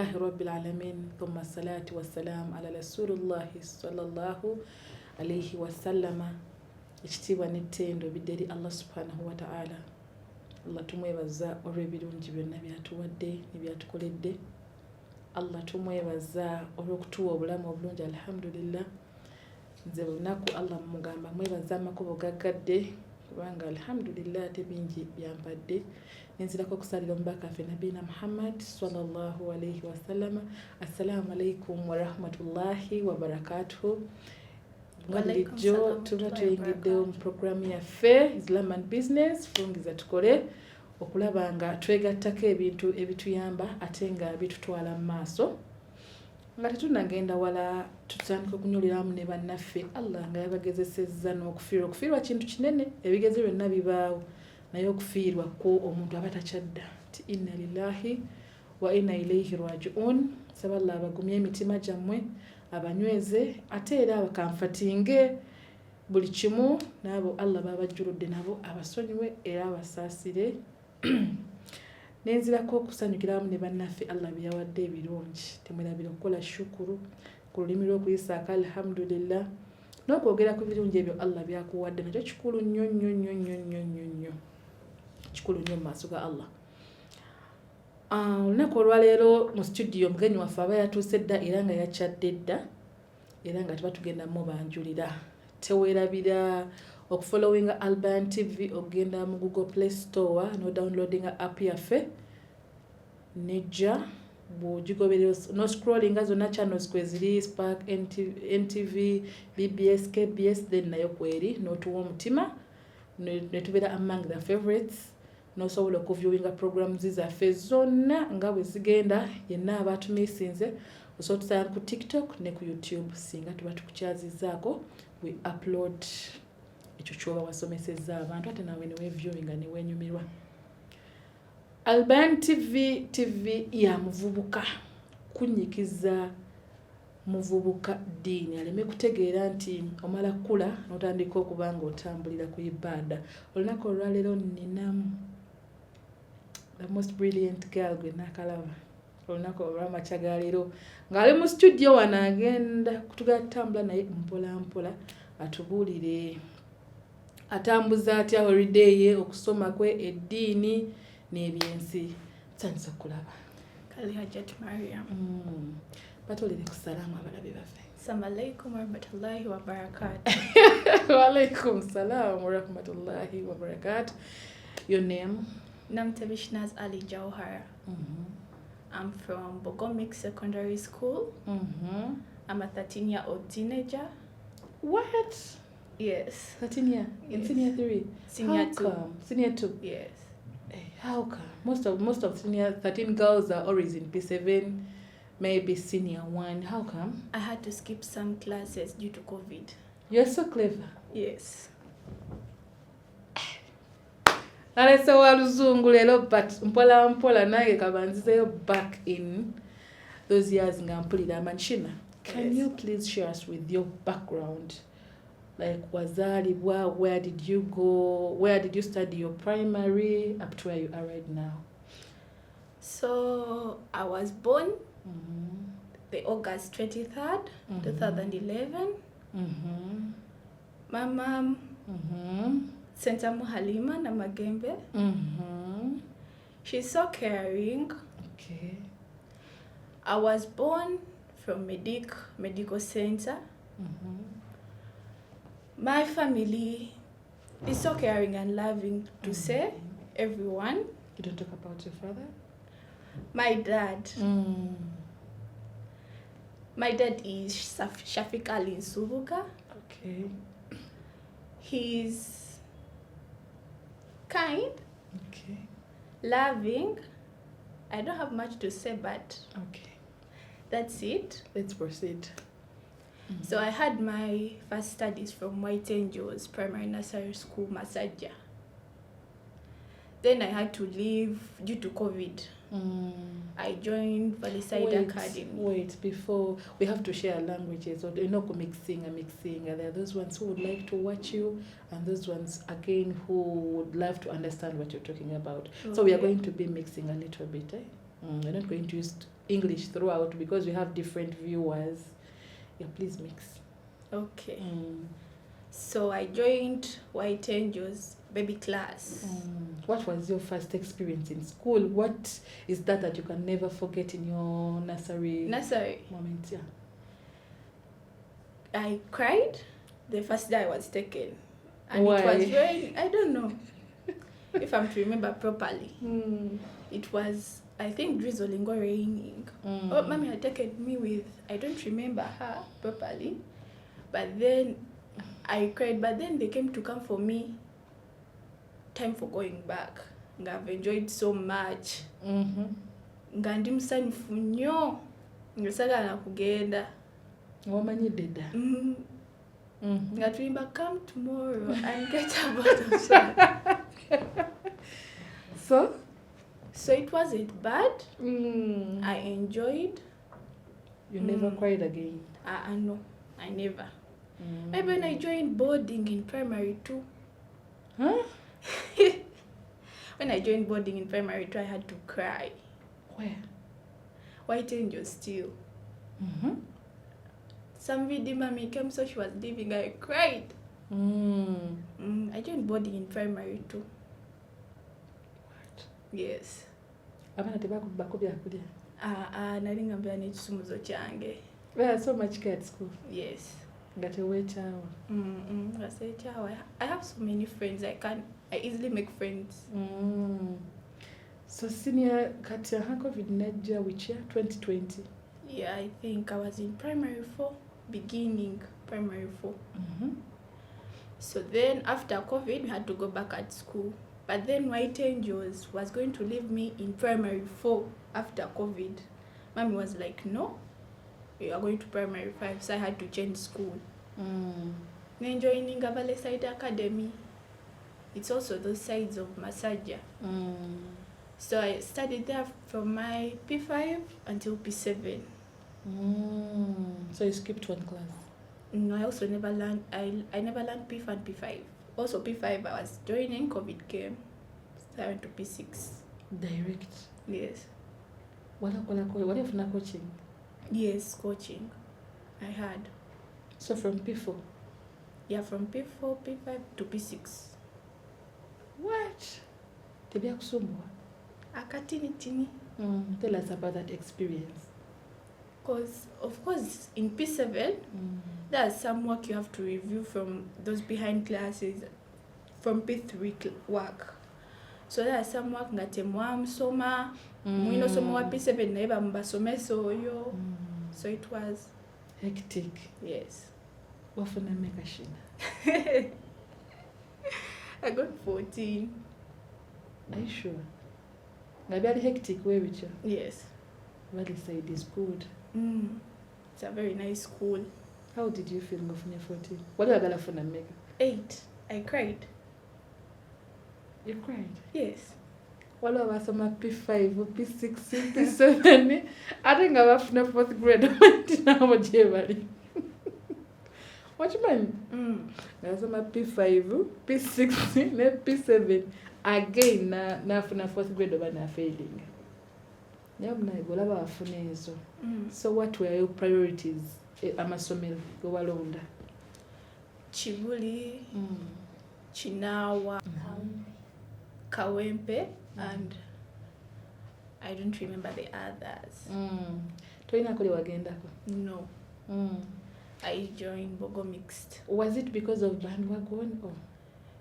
Alhamdulillahi Rabbil Alamin. Thumma salatu wassalam ala Rasulullahi sallallahu alayhi wa sallama. Ekitiibwa n'ettendo bidde eri Allah subhanahu wa ta'ala. Allah tumwebaza olw'ebirungi byonna byatuwadde ne byatukoledde. Allah tumwebaza olw'okutuwa obulamu obulungi alhamdulillah. Nze lunaku Allah mugamba mwebaza amakubo gaggadde kubanga alhamdulillah tebingi byampadde. Nenzirako okusalira omubaka waffe Nabiina Muhammad sallallahu alayhi wa sallama. Assalamu alaikum wa rahmatullahi wa barakatuh. Bulijjo tuba tuyingiddewo mu programu yaffe Islam and Business Fungiza Tukole okulaba nga twegattako ebintu ebituyamba ate nga bitutwala mu maaso. Nga tetunagenda wala tutandika okunyoleramu ne bannaffe Allah nga yabagezesezza n'okufiirwa. Okufiirwa kintu kinene, ebigeze byonna bibaawo, naye okufiirwa ko omuntu aba takyadda. Ti inna lillahi wa inna ilayhi raji'un. Saba Allah abagumye emitima gyammwe, abanyweze ate era abakamfatinge buli kimu, n'abo Allah babajjuludde nabo abasonyiwe era abasaasire. Nenzirako okusanyukiramu ne bannaffe Allah bye yawadde ebirungi. Temwerabira okukola shukuru ku lulimi lw'okuyisaako alhamdulillah n'okwogera ku birungi ebyo Allah byakuwadde. Nakyo kikulu nnyo nnyo nnyo nnyo nnyo nnyo nnyo, kikulu nnyo mu maaso ga Allah. Olunaku olwaleero mu studio mugenyi waffe aba yatuuse dda era nga yakyadde dda era nga tuba tugenda mubanjulira. Teweerabira okufollowinga Alban TV, ogenda mu Google Play Store no downloadinga app yaffe nejja bw'ogigoberera no scrollinga zonna channels kweziri Spark, NTV, BBS, KBS then nayo kweri n'otuwa omutima ne tubeera among the favorites. N'osobola okuviewinga programs zaffe zonna nga bwe zigenda. Yenna abatumisinze osobola otusanga ku TikTok ne ku YouTube singa tuba tukukyazizaako we upload ekyo kyoba wasomesezza abantu ate nawe ne weeviewinga ne weenyumirwa. Alban TV ya muvubuka kunyikiza muvubuka ddiini aleme kutegeera nti omala kula n'otandika okuba nga otambulira ku ibaada. Olunaku olwaleero ninamu the most brilliant girl gwe nakalaba olunaku olw'amakya ga leero ng'ali mu studio wano agenda kutugatambula naye mpola mpola atubuulire atambuza atya holiday ye, okusoma kwe, eddiini n'ebyensi. Nsanyusa kulaba. Kali Hajjat Mariam. Batolere ku salaamu abalabe baffe. Assalamu alaikum wa rahmatullahi wa barakatuh. Wa alaikum salam wa rahmatullahi wa barakatuh. Your name? NAMUTEBI Shinaz Ali Jauhara. I'm from Bogomik Secondary School. I'm a 13-year-old teenager. What? Yes. 13 year? In Yes. senior 3? Senior How 2. come? Senior 2? Yes. Hey, how come? Most of senior 13 girls are always in P7, maybe senior 1. How come? I had to skip some classes due to COVID. You're so clever. Yes. Nalese wa luzungu lero but mpola mpola nange kabanzizeyo back in those years nga mpulira amanshina. Can Yes. you please share us with your background? Like wazalibwa, where did you go? Where did you study your primary up to where you are right now? So I was born the August 23rd, 2011. My mom, Sentamu Halima Namagembe. She's so caring. Okay. I was born from Medical Center. My family is so caring and loving to say, everyone. You don't talk about your father? My dad. My dad is Shafiq Ali Subuka. Okay. He's kind, Okay. loving. I don't have much to say, but Okay. that's it. Let's proceed. So I had my first studies from White Angels Primary Nursery School, Masaja. Then I had to leave due to COVID. I joined Valiside Academy. Wait, before we have to share languages, or mixing. There are those ones who would like to watch you, and those ones again who would love to understand what you're talking about. So we are Okay. going to be mixing a little bit. We're not going to use English throughout because we have different viewers. Yeah, please mix. Okay. So I joined White Angels baby class. What was your first experience in school? What is that you can never forget in your nursery moment? Yeah. I cried the first day I was taken. And Why? it was very, I don't know if I'm to remember properly. It was, I think, drizzling or raining. Oh, mommy had taken me with, I don't remember her properly. But then I cried, but then they came to come for me. Time for going back. I've enjoyed so much. Ngandi musanyufu nnyo. Ngesagala kugenda. Wamanyidde dda. Nga tulimba come tomorrow and get a bottle of sun. So it wasn't bad. I enjoyed. You never cried again? No, I never. Maybe when I joined boarding in primary 2. Huh? When I joined boarding in primary 2, I had to cry. Where? White Angel still. Some video mommy came, so she was leaving. I cried. I joined boarding in primary 2. What? Yes. Abana tebakubako byakulya? Nali ngambira n'ekisumuzo kyange. We had so much care at school. Yes. Nga teweekyawa. I have so many friends. I easily make friends. So senior kati COVID najja which year? 2020? Yeah, I think I was in primary 4, beginning primary 4. So then after COVID, we had to go back at school. But then White Angels was going to leave me in primary 4 after COVID. Mommy was like, no, you are going to primary 5. So I had to change school. Then joining Valley Side Academy. It's also those sides of Masaja. So I studied there from my P5 until P7. So you skipped one class? No, I also never learned. I never learned P5 and P5. Also P5 I was joining, COVID came. So I went to P6. Direct? Yes. What if not coaching? Yes, coaching. I had. So from P4? Yeah, from P4, P5 to P6. What? Tebya kusumbwa? Akatini. Tell us about that experience. Because, of course, in P7, there's some work you have to review from those behind classes, from P3 work. So there's some work ngate mwamusoma, mwino somo wa P7 naeba mbasomeso oyo. So it was hectic. Yes. Wafuna meka shina? I got 14. Are you sure? Very hectic, where with you? Yes. Valley Side is good. It's a very nice school. How did you feel of 14? What are you going to make? 8. I cried. You cried? Yes. What about some P5, P6, P7? I think I have no 4th grade. What you mean? There's some P5, P6, P7. Again, na 4th grade over na failing. So what were your priorities? Amasomero gowalonda. Chibuli, Chinawa, Kawempe, and I don't remember the others. Toina kule wagendako? No. I joined Bogo Mixed. Was it because of bandwagon or?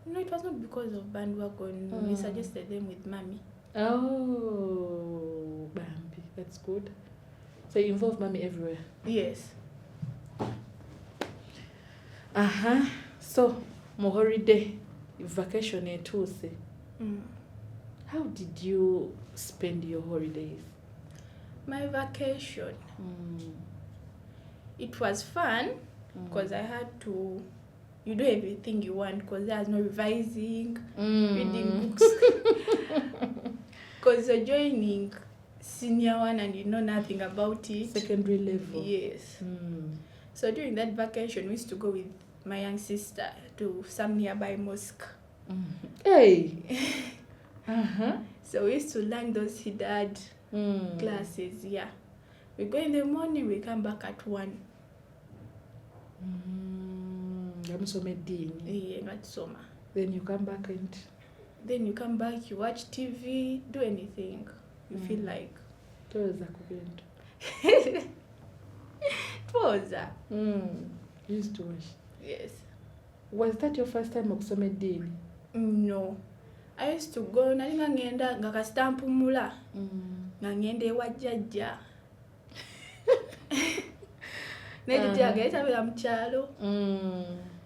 No, it was not because of bandwagon. We suggested them with mommy. Oh, Bambi, that's good. So you involve mommy everywhere? Yes. So, mo holiday, vacation etuse. How did you spend your holidays? My vacation. It was fun because I had to. You do everything you want because there's no revising, reading books. Because you're joining senior one and you know nothing about it. Secondary level. Yes. So during that vacation, we used to go with my young sister to some nearby mosque. Hey! So we used to learn those Hidad classes, yeah. We go in the morning, we come back at 1. Ngamusoma eddiini. Nga tusoma. Then you come back and... Then you come back, you watch TV, do anything you feel like. Toza ku bintu. Toza. Used to watch. Yes. Was that your first time okusoma eddiini? No. I used to go, nali nga ngenda nga kasita mpumula. Nga ngenda ewa jjajja. Nejjajja yayitabeera mu kyalo.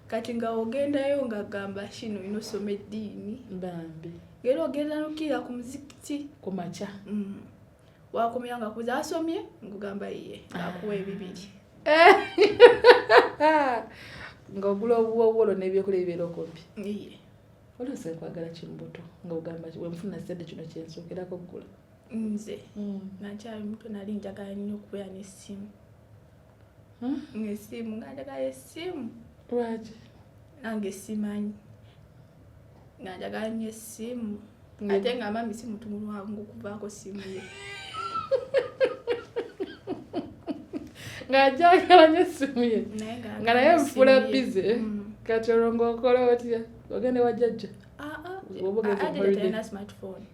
Kati nga ogendayo nga gamba shino inosoma eddiini. Bambi. Ngero ogenda nokira ku muzikiti. Ku makya. Wakomera nga kuza asomye ngugamba iye akuwa ebibiri. Nga ogula obuwowolo n'ebyokulya ebibeera okumpi. Iye. Olose kwagala kimbuto nga ogamba we nfuna sente kino kyensookerako okugula. Nze nakyali muto nali njagala nnyo okubeera n'essimu. Ng'essimu nga njagala essimu. Lwaki? Nange simanyi. Nga njagala nnyo essimu. Ate nga mami si mutumulu wangu okuvaako ssimu ye. Nga njagala nnyo essimu ye. Nga naye nfula bize. Kati olwo ng'okola otya? Ogende wa jjajja? Ate talina smartphone.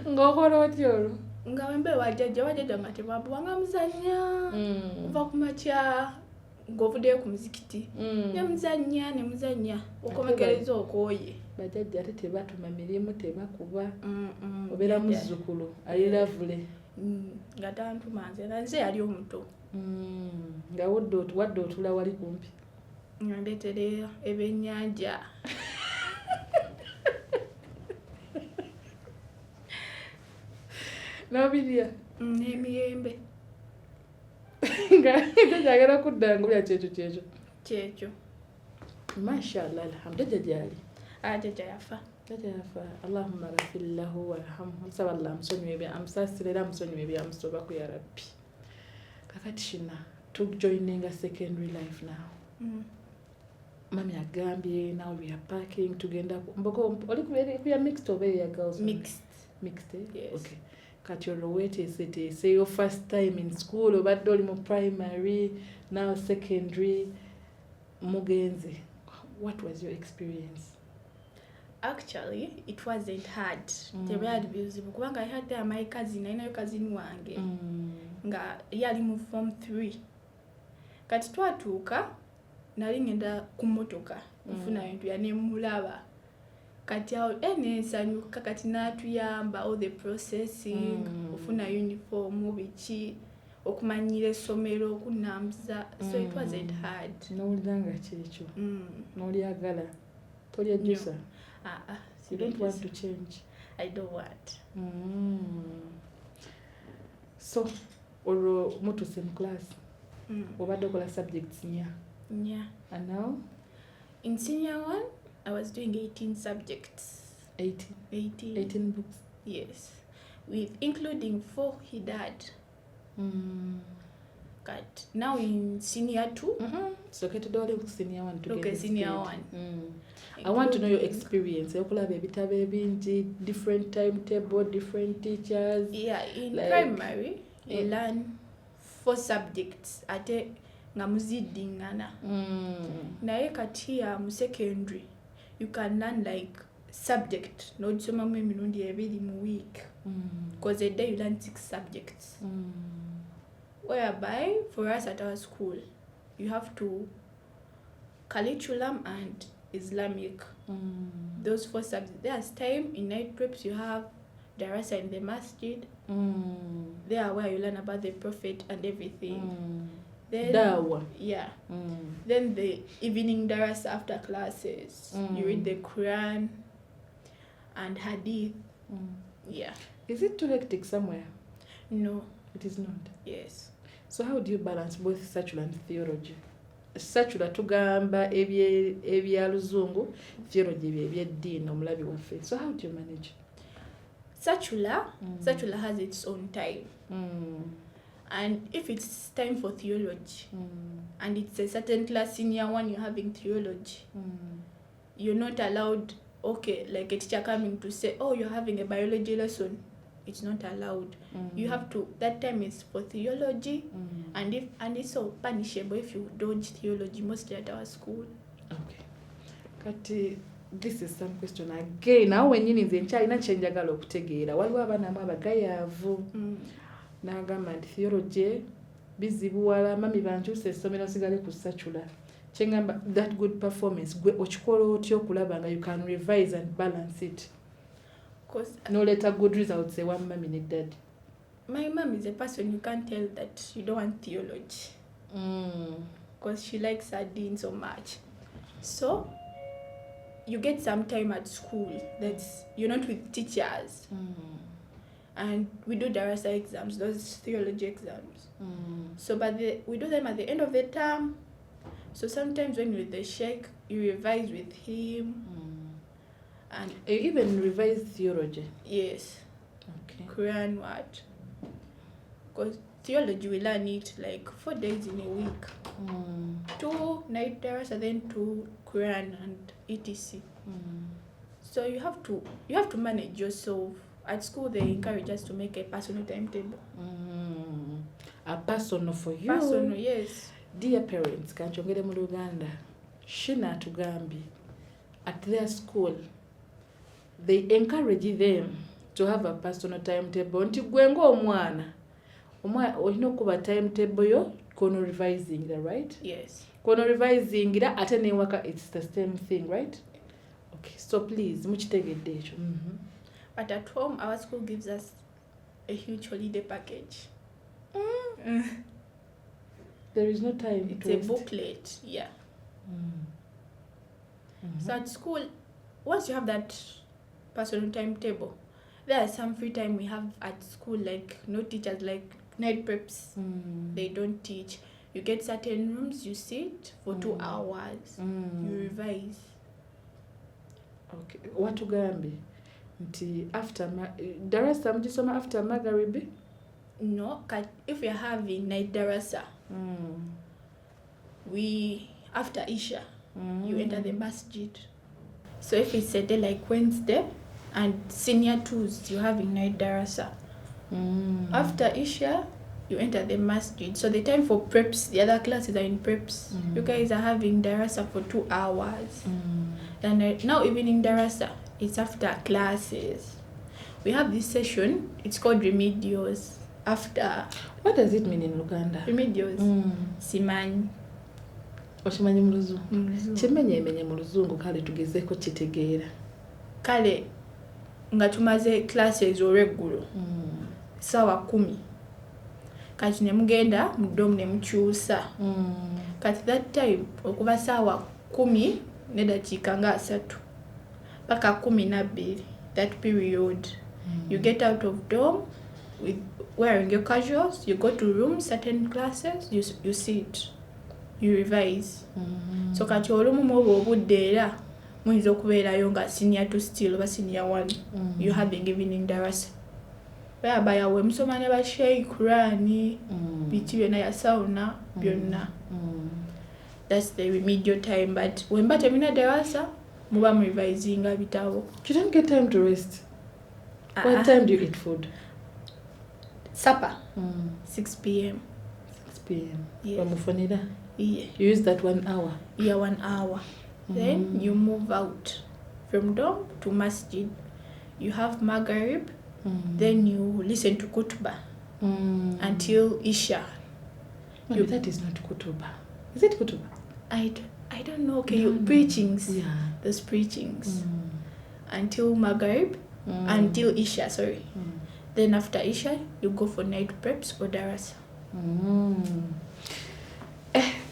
Ng'okola otya olwo? Nga wembe wajjajja nga tebwabuwanga muzannya. Kuva ku makya ng'ovuddeyo ku muzikiti. Ne muzannya. Okomekereza okooye. Bajjajja ate tebatuma mirimu tebakuba. Obeera muzzukulu aliravule. Nga tantuma nze yali omuto. Nga wadde otula wali kumpi. Nga ndeetera ebyennyanja. N'obirya? N'emiyembe. Nga njagala kudda ngulya kyekyo. Kyekyo. Mashallah, alhamdulillah gyali. Jjajja yafa. Jjajja yafa. Allahumma ghfir lahu warhamhu. Nsaba Allah amusonyiwe amusaasire era amusonyiwe byamusobako ya Rabbi. Kakati Shina, tujoininga secondary life now. Mami agambye now we are packing tugenda mboko oli kuya mixed over ya girls? Mixed, eh? Yes. Okay. Kati olowete say your first time in school obadde oli mu primary, now secondary, mugenzi. What was your experience? Actually, it wasn't hard. Tebyali bizibu kubanga I had my cousin, nayo cousin wange. Nga yali mu form 3. Kati twatuuka nali ngenda ku mmotoka nfuna bintu yanemulaba. Kati awo ensanyuka kati n'atuyamba all the processing, ofuna uniform biki, okumanyira essomero okunambuza. So it wasn't hard. N'owulira nga kyekyo. N'olyagala. Tolyejjusa. You don't want to change. I don't want. So, olwo mutuse mu class. Obadde okola subjects nya. Yeah. And now? In senior 1, I was doing 18 subjects. 18 books? Yes. With including 4 Hidad. But now in senior 2. So get to all senior 1 together. Okay, senior 1. I want to know your experience. Different timetable, different teachers. Yeah, in primary, I learn 4 subjects. Ate nga muzidingana. Naye kati ya mu secondary, you can learn like subject. No jisoma mu emirundi ebiri mu week. Because a day you learn 6 subjects. Whereby, for us at our school, you have to curriculum and Islamic. Those 4 subjects. There's time in night preps you have darasa in the masjid. There where you learn about the Prophet and everything. Then Dawa. Yeah. Then the evening darasa after classes. You read the Quran and Hadith. Yeah. Is it too hectic somewhere? No. It is not. Yes. So how do you balance both secular and theology? Secular tugamba ebya luzungu, theology ebyeddiini omulabi waffe. So how do you manage? Secular has its own time. And if it's time for theology, and it's a certain class, senior 1, you're having theology, you're not allowed okay, like a teacher coming to say, oh, you're having a biology lesson. It's not allowed. You have to, that time is for theology, and it's so punishable if you dodge theology, mostly at our school. Okay. Kati, this is some question again. Now when you nze nkyalina kyenjagala okutegeera waliwo abaana abagayaavu n'agamba nti theology bizibuwala mami bankyuse essomero sigale ku sacula kyengamba that good performance gwe okikola otya okulaba nga you can revise and balance it no later good results ewa mami ne daddy. My mom is a person you can't tell that you don't want theology because she likes sardines so much. So you get some time at school that's you're not with teachers, and we do darasa exams, those theology exams. So but we do them at the end of the term. So sometimes when you're with the sheikh, you revise with him. And you even revise theology? Yes. Okay. Quran what? Because theology we learn it like 4 days in a week. 2 night darasa, then 2 Quran and etc. So you have to manage yourself. At school they encourage us to make a personal timetable. A personal for you? Personal, yes. Dear parents, kanchongere mu Luganda, Shina tugambi, at their school, they encourage them to have a personal timetable. Nti gwengo omwana olina okuba timetable yo kono revising, right? Yes. Kono revising ira ate newaka, it's the same thing, right? Okay, so please mukitegedde ekyo. But at home our school gives us a huge holiday package. There is no time. It's a booklet, yeah. So at school, once you have that personal timetable, there is some free time we have at school, like no teachers, like night preps. They don't teach. You get certain rooms, you sit for 2 hours, you revise. Okay. Watugambi nti after darasa mjisoma after magharibi? No, if you're having night darasa, we after Isha, you enter the masjid. So if it's a day like Wednesday and senior 2s, you having night darasa. After Isha, you enter the masjid. So the time for preps, the other classes are in preps. You guys are having darasa for 2 hours. And now evening darasa, it's after classes. We have this session, it's called remedios. After. What does it mean in Luganda? Remedios. Simanyi. Oshimanyi mu Luzungu? Kimenye mu Luzungu kale tugezeeko kitegeera. Kale nga tumaze classes olweggulo. Sawa 10. Kati ne mugenda mu dom ne mukyusa. Kati that time okuba sawa 10 ne dakiika nga 3 paka 12, that period. You get out of dorm with wearing your casuals, you go to room, certain classes, you sit, you revise. So kati olumu mwobo obudde era muyinza okubeerayo nga senior 2 still oba senior 1, you having evening darasa. Whereby yawe musoma ne basheyi Qurani, biti byonna ya sauna byonna. That's the remedial time, but when batemina darasa muba mu revising bitabo. You don't get time to rest. What time do you eat food? Supper. 6 p.m. 6 p.m. Yes. Yeah. You use that 1 hour? Yeah, 1 hour. Then you move out from dorm to masjid. You have maghrib. Then you listen to khutbah until Isha. No, that is not khutbah. Is it khutbah? I don't know. Okay, preachings. Yeah. Those preachings. Until maghrib. Until Isha, sorry. Then after Isha, you go for night preps or darasa.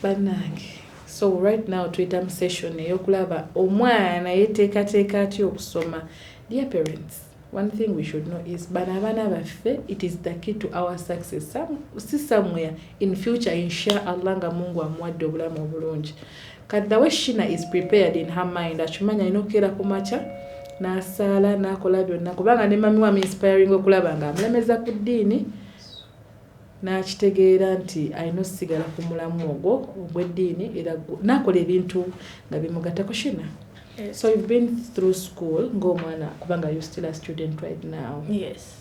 Banange. So right now Twitter session eyokulaba omwana yeteekateeka atya okusoma. Dear parents, one thing we should know is abaana baffe, it is the key to our success. Somewhere in future, inshallah, nga Mungu amuwadde obulamu obulungi. Kadda we Shina is prepared in her mind. Achumanya inokera kumacha n'asaala n'akola byonna kubanga ne mami wa inspiring okulaba nga amulemeza ku ddiini n'akitegeera nti alina osigala ku mulamu ogwo ogw'eddiini era n'akola ebintu nga bimugattako Shina. Yes. So you've been through school, ng'omwana kubanga you're still a student right now. Yes.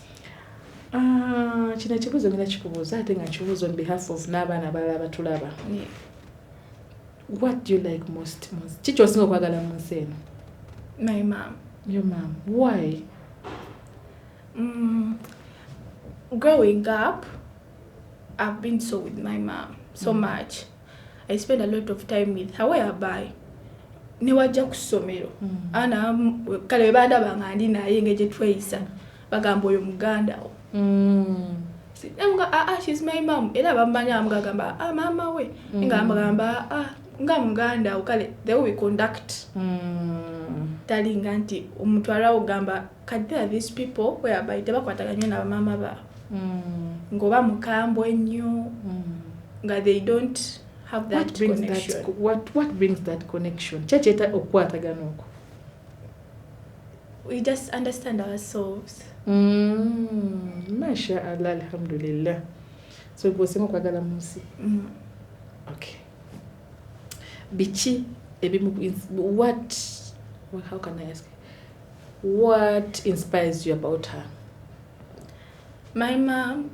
Kino ekibuuzo ngenda kikubuuza ate nga nkibuuza on behalf of n'abaana abalala batulaba. Yeah. What do you like most? Ki ky'osinga okwagala mu nsi eno? My mom. Your mom. Why? Growing up, I've been so with my mom so much. I spend a lot of time with her whereby niwajja ku ssomero ana kale banda bangandi naye ngeje tweyisa bagamba oyo muganda wo. She's my mom. Era bambanya amugamba mama we ngamba nga muganda wo kale the way we conduct talinga nti omutwala ogamba kadde these people whereby tebakwataganya na mama ba ngoba mukambwe nnyo nga they don't have that connection. What brings that connection? Chacheta okwatagana okwo. We just understand ourselves. Masha Allah, alhamdulillah. So gosema kwagala munsi. Okay. Bichi how can I ask? What inspires you about her? My mom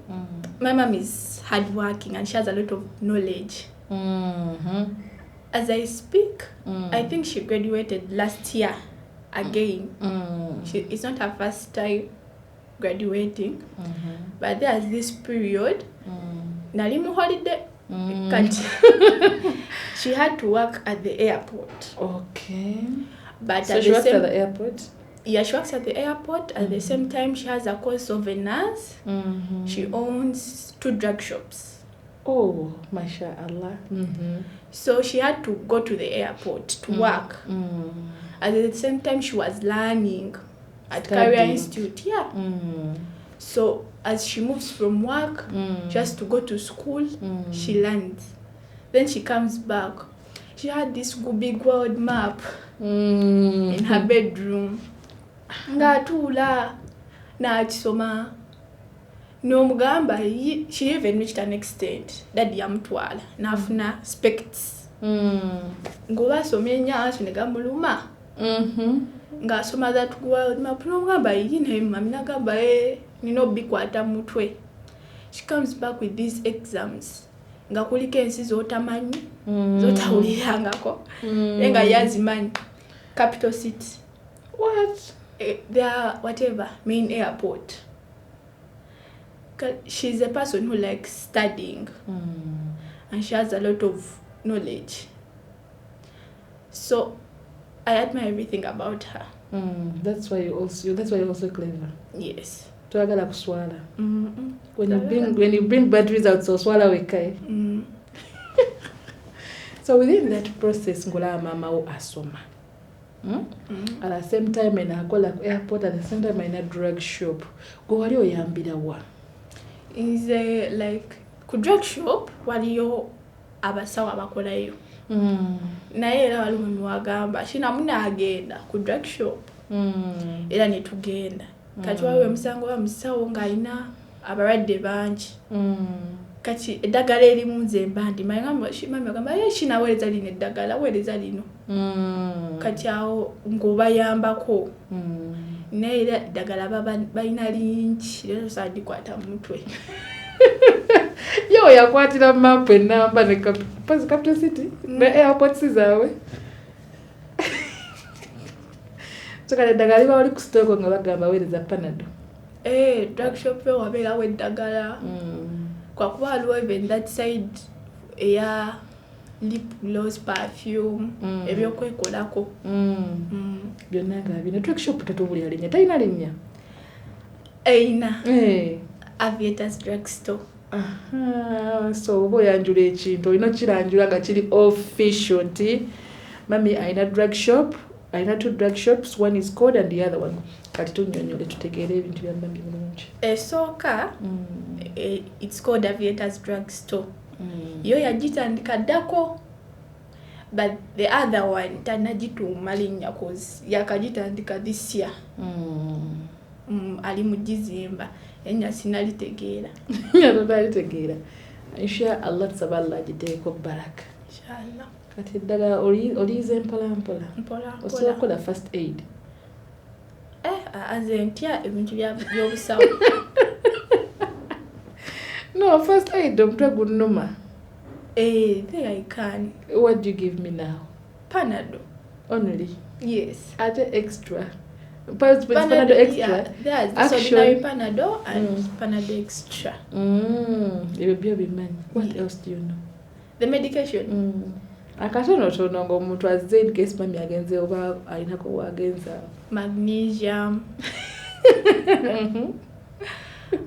is hardworking and she has a lot of knowledge. As I speak, I think she graduated last year again. It's not her first time graduating, but there's this period, nalimu holiday, she had to work at the airport. Okay. But so she works at the airport? Yeah, she works at the airport. At the same time, she has a course of a nurse. She owns 2 drug shops. Oh, mashallah. So she had to go to the airport to work. At the same time, she was learning at Career Institute. Yeah. So as she moves from work, she has to go to school. She learns. Then she comes back. She had this big world map in her bedroom. Ngatula na chisoma no mugamba she even reached an extent that yamtwala nafuna specs ngoba somenya asu negamuluma ngasoma that world map no mugamba yine mamina gamba nino bikwata mutwe. She comes back with these exams ngakulika ensi zotamanyi zotawulirangako enga yazimanyi capital city. What? Their whatever main airport. She's a person who likes studying and she has a lot of knowledge. So I admire everything about her. That's why you're also clever. Yes. Tuagala kuswala. When you bring bad results, so swala wekai. So within that process, ngola mama o asoma. At the same time in a airport, at the same time in a drug shop. Go waliyo yambira wa? Is like ku drug shop waliyo abasawo abakolayo. Naye era waliwo mwagamba shina muna agenda ku drug shop. Era ne tugenda. Kati wawe musango wa musawo ngaina abaradde bangi. Kati eddagala erimu nze mbandi mami agamba shina weereza lino eddagala weereza lino. Kati awo ngobayambako. Naye era eddagala balina lingi leero saadikwata mutwe. Yo yakwatira map enamba ne capital city ne airports zaawe. So kale eddagala liba wali ku stoko nga bagamba weereza panado. Drug shop wabeerawo eddagala. Kwa kuba waliwo even that side eya lip gloss, perfume, ebyokwekolako. Byonna nga bino drug shop tatubulira linnya talina linnya. Eina. Aviators drug store. So oba oyanjula ekintu olina kiranjula nga kiri official nti mami aina drug shop, aina 2 drug shops, one is called and the other one. Kati tunnyonnyole tutegeere ebintu byambambi bulungi. Esooka it's called Aviators drug store. Yo yagitandika ddako. But the other one tanagituuma linnya cause yakagitandika this year. Ali mu Gizimba ennya sinalitegeera. Nalitegeera. Insha Allah tusaba Allah agiteeko baraka. inshallah. Kati eddagala oliyize mpola osobola okukola first aid. Aze ntya ebintu by'obusawo. No, first aid omutwe gunnuma. There I can. What do you give me now? Panadol. Only? Yes. Ate extra. Panadol extra. Yeah, there's this ordinary Panadol and Panadol extra. What else do you know? The medication. Akatonotono ng'omuntu azze in case mami agenze oba alinako wagenza. Magnesium.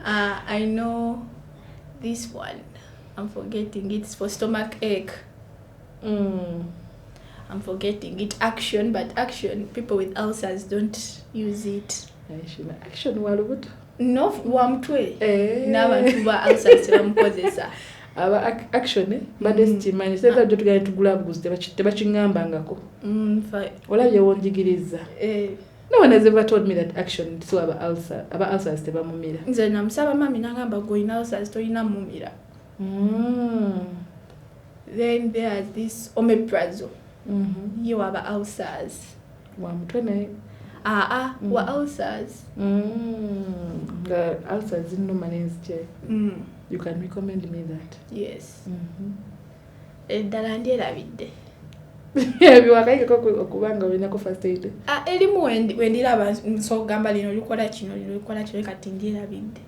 I know this one. I'm forgetting. It's for stomach ache. I'm forgetting it. Action, but Action, people with ulcers don't use it. Action walubuto? No, wamtwe. N'abantu ba ulcers bamukozesa. Aba Action badde sikimanyi seza byo tugenda tugula buguzi tebakingambangako. Olabye wonjigiriza. No one has ever told me that Action so aba ulcers tebamumira. Nze namusaba mami n'agamba goyina ulcers toyina mumira. Then there's this omeprazole. You have ulcers. Wamutwe naye. Wa ulcers. The ulcers in no man's chair. You can recommend me that. Yes. Eddala ndyerabidde. Biwakayika okubanga olinako first aid. Erimu wendiraba nsogamba lino likola kino kati ndyerabidde.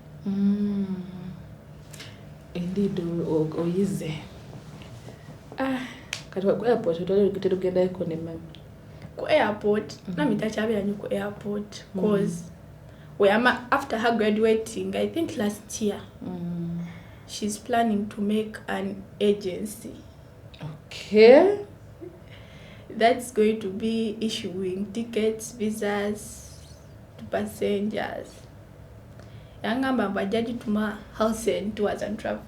Indeed, oyize. Kati ku airport otugenda ekone mami. Ku airport, nami takyabera nnyo ku airport cause after her graduating, I think last year, she's planning to make an agency. Okay. That's going to be issuing tickets, visas to passengers. Yangamba bajagituma housing tours and travel.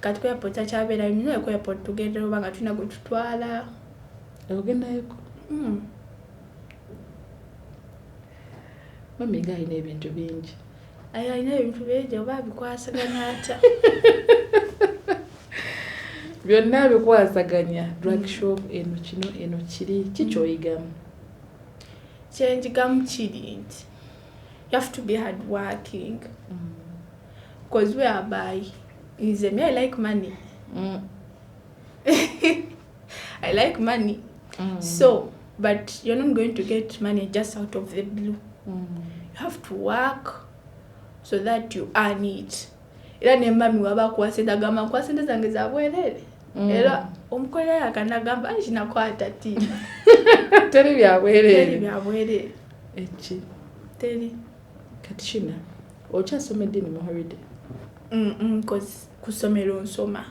Kati ku airport takyabera nnyo ku airport tugenda obanga tulina gwe tutwala. Ogendayeko. Mami nga alina ebintu bingi. Alina ebintu bingi oba bikwasaganya atya. Byonna bikwasaganya. Drug shop eno kino eno kiri kikyoyigamu. Kyenjigamu kiri nti you have to be hard working. Because whereby is me, I like money. I like money. So, but you're not going to get money just out of the blue. You have to work so that you earn it. Era ne mami waba kwasenda gama kwasenda zange za bwerere. Era omukolera akanagamba kinakwata ti. Teri bya bwerere. Teri bya bwerere. Echi. Teri. Kati Shina, okyasomedde mu holiday. Because kusomero nsoma.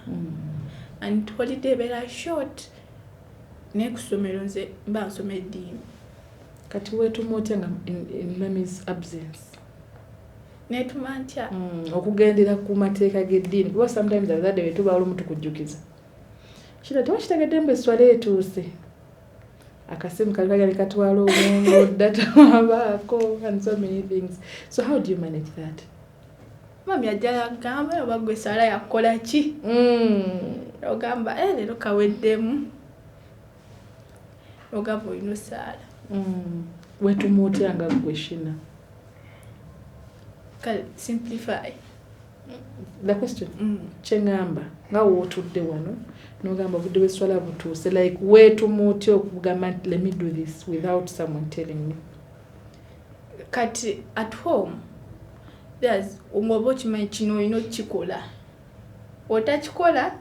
And holiday bera short. Ne kusomero nze mba nsomedde. Kati weetuma otya nga in mommy's absence? Netuma ntya? Okugendera ku mateeka g'eddiini. Kuba sometimes abazadde betuba olumu tukujjukiza. Kino tewakitegedde mbu esswala etuuse. Akasimu kali katwala obwongo, data wabaako, and so many things. So how do you manage that? Mami ajala gamba oba gwe sala yakola ki? Ogamba leero kaweddemu. Ogamba olina sala. Weetuma otya nga gwe Shina? Simplify. The question. Kyengamba nga wootudde wano n'ogamba obudde bw'esswala butuuse, like weetuma otya okugamba let me do this without someone telling me? Kati at home there's ngoba okimanyi kino olina okukikola. Otakikola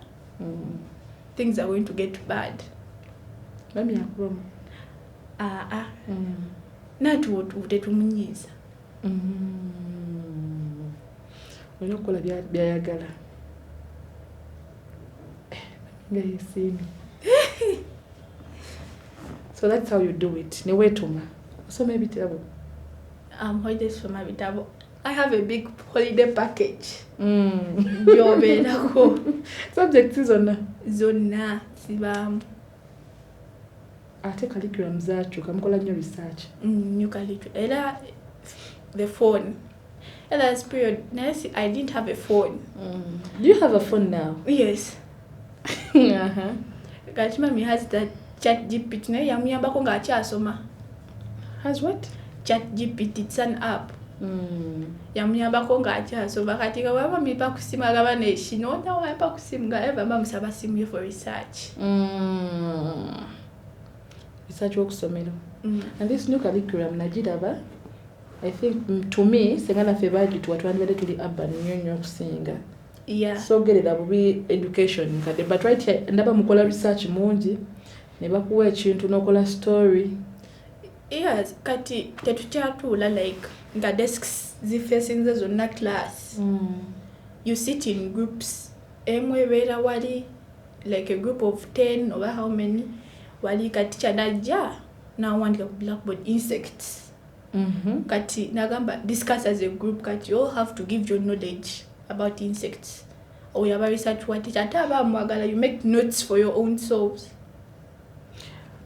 things are going to get bad. Mami yakubamu. Nati tetumunyiiza. Olina okukola byayagala. So that's how you do it. Ne weetuma. Osoma ebitabo. Holidays for my bitabo. I have a big holiday package. Subjects zonna. Zonna sibamu. Ate curriculum zaakyuka mukola nnyo research. New curriculum. Era the phone. Last period, I didn't have a phone. Do you have a phone now? Yes. Kati mami has that ChatGPT naye yamuyambako ng'akyasoma. Has what? ChatGPT, it's an app. Yamuyambako ng'akyasoma kati nga bwaba mipa kusima gaba ne shino na wapa kusimu nga eva bamusaba simu ye for research. Research okusomero. And this new curriculum najiraba, I think to me sengana febaji tu watwandele tuli urban nyonyo kusinga. Yeah. So gerera bubi education kade, but right here ndaba mukola research mungi ne bakuwa ekintu nokola story. Yes, kati tetukyatula like nga desks zifacing zonna class. You sit in groups. Emwe bera wali like a group of 10 or how many wali katicha najja na wandika ku blackboard insects. Kati nagamba discuss as a group kati you all have to give your knowledge about insects. Or you have a research what teacher taba mwagala, you make notes for your own selves.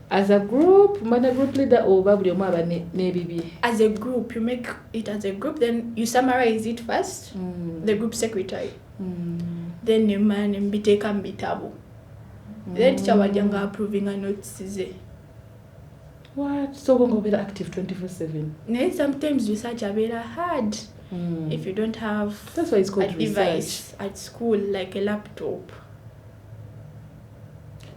As a group, mana group leader or babuli omaba ne bibi. As a group, you make it as a group, then you summarize it first. The group secretary. Then the man mbiteka mbitabu. Then teacher wajanga approving a notes ze. What? So gongo be active 24/7. Then sometimes research are very hard. If you don't have that's why it's called a device at school like a laptop.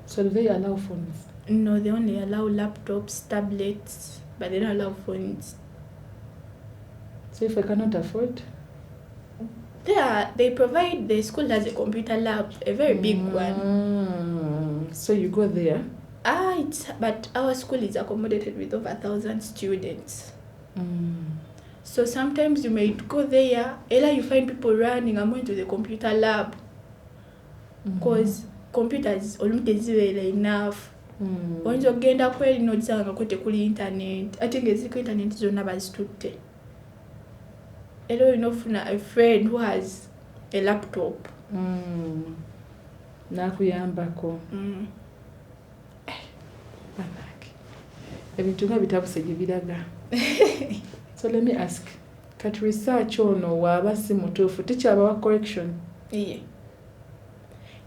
So do they allow phones? No, they only allow laptops, tablets, but they don't allow phones. So if I cannot afford? They provide, the school has a computer lab, a very big one. So you go there? But our school is accommodated with over 1,000 students. So sometimes you may go there, either you find people running, I'm going to the computer lab. Because computers are enough. Once you get up where you know the internet, I think it's the internet zone bazitutte. Hello, a friend who has a laptop. Nakuyambako. Ebintu nga bitabusege biraga. So let me ask, kat research ono waba si mutuufu tikyaba correction? Yeah.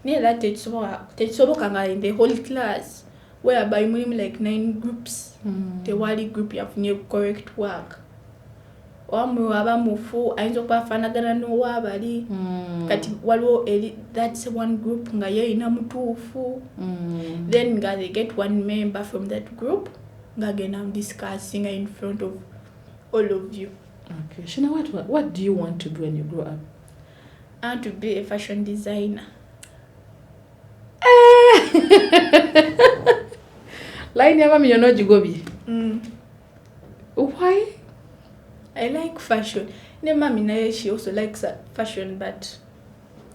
Near that techisoboka in the whole class whereby we like 9 groups. The wali group you have new correct work. Wamwe waba mufu ayinza kwafanagana no wabali kati waliwo that's one group nga ye ina mutuufu. Then nga they get one member from that group nga gena discussing in front of all of you. Okay, Shina, what do you want to do when you grow up? I want to be a fashion designer. Line ya mami yono jigobi. Why? I like fashion. Ne mami naye she also likes fashion, but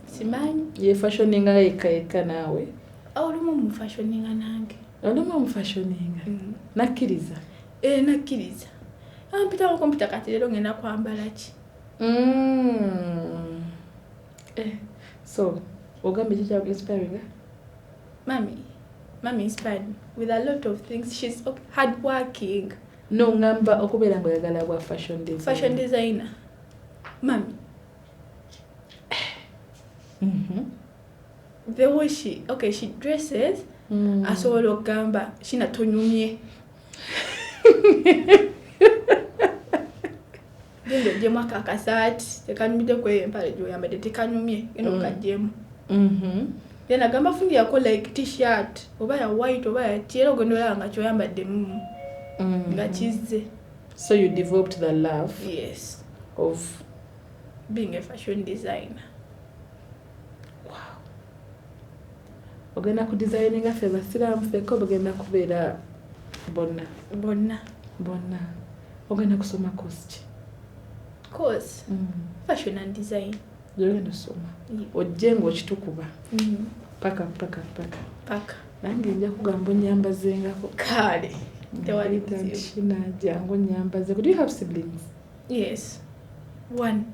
simani ye fashioninga eka nawe. Olumu mu fashioninga nange. Olumu mu fashioninga. Nakiriza. Nakiriza. Ampita ko computer kati lero ngena kwambala ki. So, ogambe chicha inspiring. Mami inspired with a lot of things. She's hardworking. No ngamba okubera ngo yagala wa fashion designer. Fashion designer. Mami. The way she dresses. Asolo gamba shina tonyumye. Ndio jema kakasati tekanumide kwe mpale jo yambade tekanyumye eno kajemu. Yana gamba fundi yako like t-shirt oba ya white oba ya chero gondola nga cho yambade nga chize. So you developed the love yes of being a fashion designer. Wow. Ogenda ku designinga fe basiramu fe ko bagenda kubeera bonna. Ogenda kusoma course fashion and design. Ogenda kusoma ojengo kitukuba paka nange nja kugamba nyambazengako kale tewali Shina jango nyambaze. Do you have siblings? Yes, one.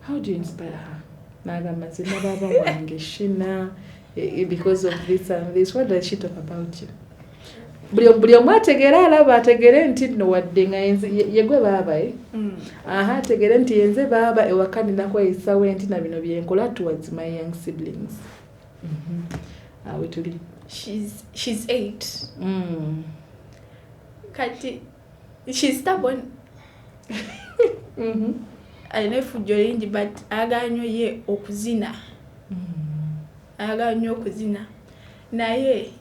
How do you inspire her? Naga mazina baba wange Shina because of this and this. What does she talk about you? Buli omwategera alaba ategere nti no wadde nga yegwe baba tegere nti yenze baba ewakani nako esawe nti na bino byenkola towards my young siblings. Awe tuli. She's 8. Kati she's stubborn. Alina effujjo lingi but ayagala nnyo ye okuzina. Ayagala nnyo okuzina. Naye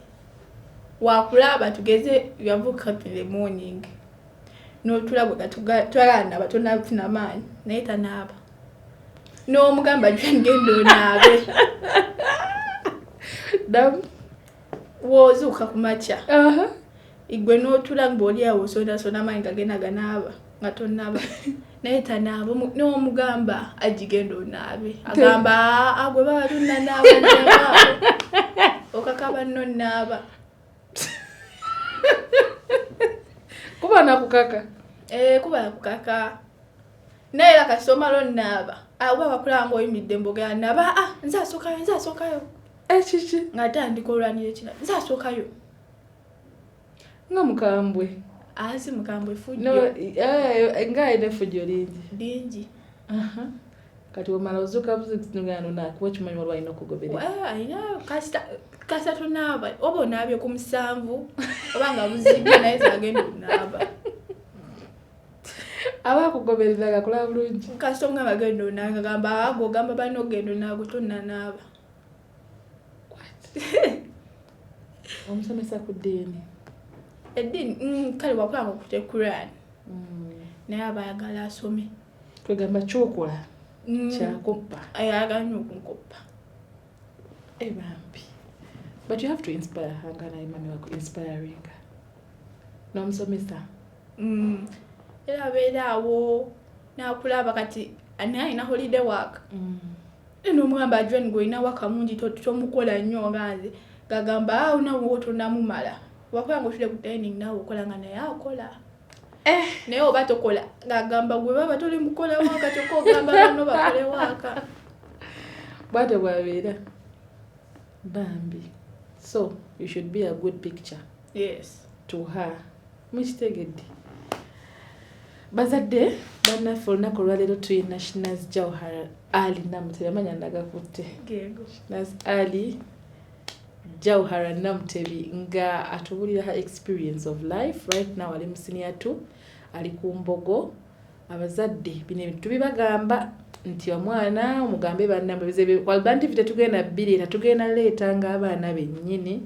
wakulaba tugeze you have woke up in the morning. No tulabwe twalana batona kufuna maanyi naye tanaaba. N'omugamba genda onaabe. Dam wozuuka ku makya. Igwe n'otula ng'oli awo osonasona amaanyi gagenda ganaaba nga tonnaaba. Naye tanaaba n'omugamba agigenda onaabe. Agamba agwe baba tunnanaaba njebaabo. Okakaba nno nnaaba. Kuba nakukaka. Kuba nakukaka. Naye la kasoma lo nnaaba. Awa bakulanga oyimidde mbogera nnaaba. Nze asookayo. Chichi. Ngatandika olwanira ekina. Nze asookayo. Nga mukambwe. Si mukambwe fujjo. No, nga ine fujjo lingi. Kati omala ozuuka buzikino nakuba kimanyi waliwo alina okugoberera. Alina kasa tonaaba. Oba onaabye ku 7 oba nga buzibye naye zagenda onaaba. Aba akugoberera gakola bulungi. Kasita omugamba agenda onaaba gamba agogamba bano ogenda onaaba tonnanaaba. Omusomesa ku ddiini. Eddiini kale wakulanga okute Quran. Naye abayagala asome. Twegamba kyokola kyakoppa. Ayagala nnyo okunkoppa. Bambi. But you have to inspire her nga naye mami wako inspiring. N'omusomesa. Era abeera awo n'akulaba kati alina holiday work. N'omugamba John gw'olina waka mungi tomukola nnyo nganze. Gagamba unawo tonamumala. Wakulanga otule ku training nawe okola nga naye akola. Naye oba tokola gagamba gwe baba toli mukola waka tokogamba bano bakole waka. Bwate bwabeera. Bambi. So, you should be a good picture. Yes. To her. Mukitegedde. Bazadde bannaffe olunaku olwaleero tulina Shinaz Jauhara Ali NAMUTEBI amanya ndagakutte. Shinaz Ali Jauhara NAMUTEBI nga atubulira her experience of life. Right now ali mu senior 2 ali ku mbogo. Abazadde bino ebintu tubibagamba nti omwana omugambe bannambe bizebe kwalbanti vite tugenda bbiri tugenda leeta nga abaana bennyini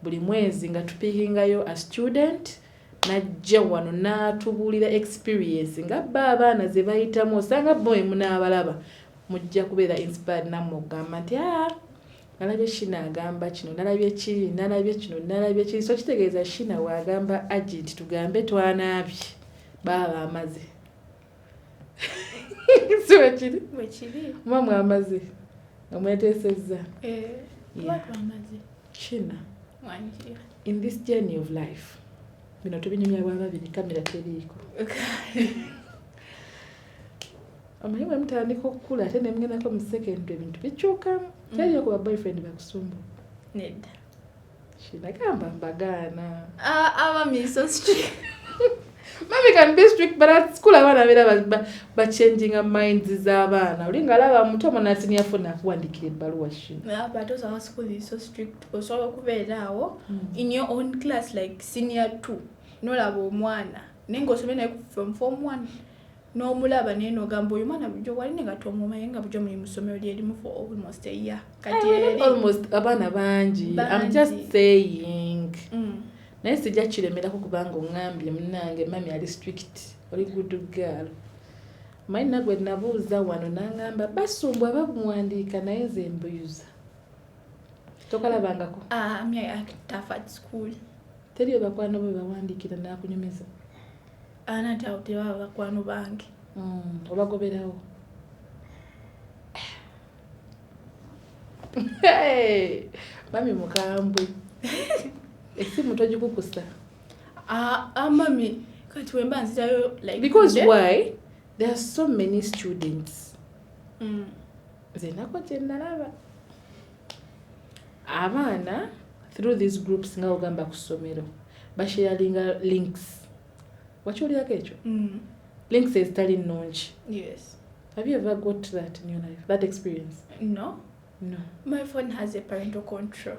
buli mwezi nga tupikingayo a student najja wano n'atubuulira experience nga abaana ze bayitamu osanga boy munaabalaba mujja kubeera inspired nammwe okugamba nti nalabye Shina agamba kino nalabye kiri nalabye kino nalabye kiri so kitegeeza Shina waagamba agent tugambe twanaabye baba amaze Wechiri? Mama amaze. Omweteseza. What amaze? Shina. Wanjira. In this journey of life. Bino tubinyumya babiri kamera teriko. Amayiwa mtandika okukula ate ne mngena ko mu secondary bintu bichuka. Kyali ko boyfriend bakusumbu. Nedda. Shina gamba mbagana. Aba me so strict. Mommy can be strict, but at school abana bera ba changing our minds z'abana. Ulinga laba mutomo na senior phone akuandikira ebbaluwa Shina. But those our school is so strict. Osobola kubeera awo in your own class like senior 2. No labo omwana. Nengo somena from form 1. No mulaba neno gambo yumana bujo wali nga tomumaye nga bujo mu musomero lyerimu for almost a year. Kati almost abana banji. I'm just saying. Naye sijja kiremerako kubanga ongambye munnange mami ali strict oli good girl. Maina gwe nabuuza wano n'angamba basumbwa bamuwandiika naye nze mbuyuza. Tokalabangako? Me I tough at school. Teri bakwano bwe bawandiikira n'akunyumiza? Anati awo tebaba bakwano bange. Obagoberawo? Hey! Mami mukambwe. Esimu tojikukusa. Mami, kati wemba nzitayo like because today? Why? There are so many students. Zenako chenalaba. Abana through these groups nga ogamba kusomero. Basharinga links. Wachuli yake echo? Links is telling nonji. Yes. Have you ever got that in your life? That experience? No. No. My phone has a parental control.